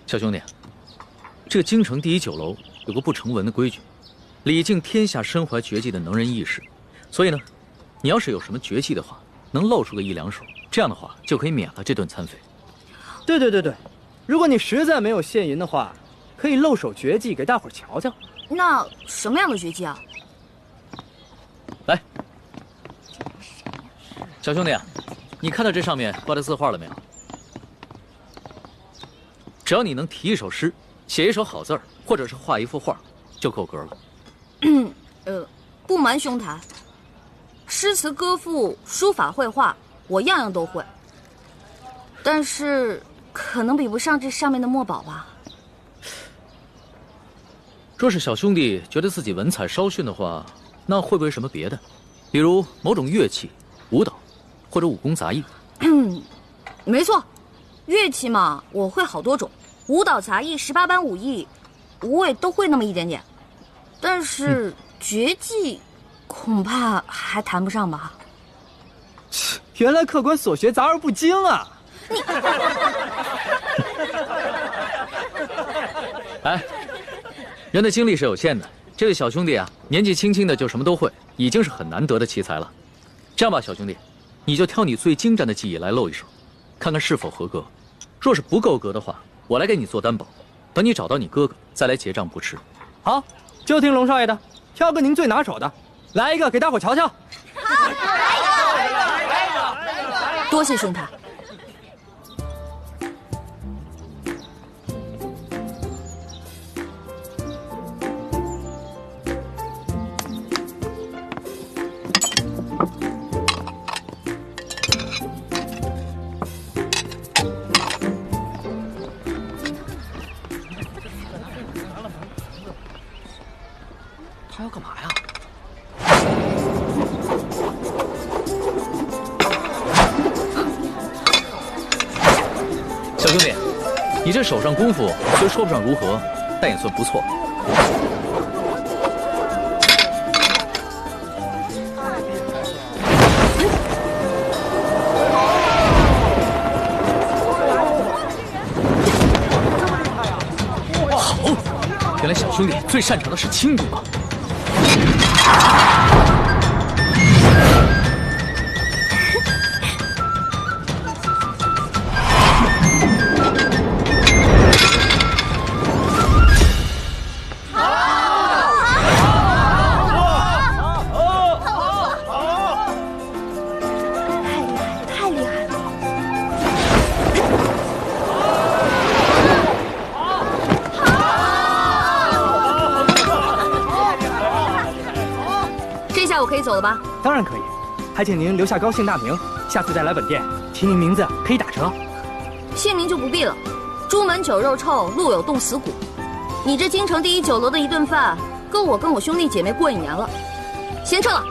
小兄弟，这个京城第一酒楼有个不成文的规矩，礼敬天下身怀绝技的能人异士。所以呢，你要是有什么绝技的话，能露出个1两手，这样的话就可以免了这顿餐费。对，如果你实在没有现银的话，可以露手绝技给大伙儿瞧瞧。那什么样的绝技啊？来，小兄弟，你看到这上面挂的字画了没有？只要你能题一首诗，写一首好字儿，或者是画一幅画，就够格了。不瞒兄台，诗词歌赋、书法绘画，我样样都会，但是可能比不上这上面的墨宝吧。若是小兄弟觉得自己文采稍逊的话，那会不会什么别的？比如某种乐器、舞蹈，或者武功杂艺？没错，乐器嘛，我会好多种，舞蹈、杂艺、18般武艺，我也都会那么一点点。但是绝技，恐怕还谈不上吧。原来客官所学杂而不精啊！你，哎，人的精力是有限的。这位小兄弟啊，年纪轻轻的就什么都会，已经是很难得的奇才了。这样吧，小兄弟，你就挑你最精湛的技艺来露一手，看看是否合格。若是不够格的话，我来给你做担保，等你找到你哥哥再来结账不迟。好，就听龙少爷的，挑个您最拿手的，来一个给大伙瞧瞧。好，来一个。多谢兄台。他要干嘛呀？小兄弟，你这手上功夫虽说不上如何，但也算不错。好，原来小兄弟最擅长的是轻功啊！太厉害了！这下我可以走了吧？当然可以，还请您留下高姓大名，下次再来本店，提您名字可以打折。姓名就不必了，朱门酒肉臭，路有冻死骨。你这京城第一酒楼的一顿饭，够我跟我兄弟姐妹过1年了。先撤了。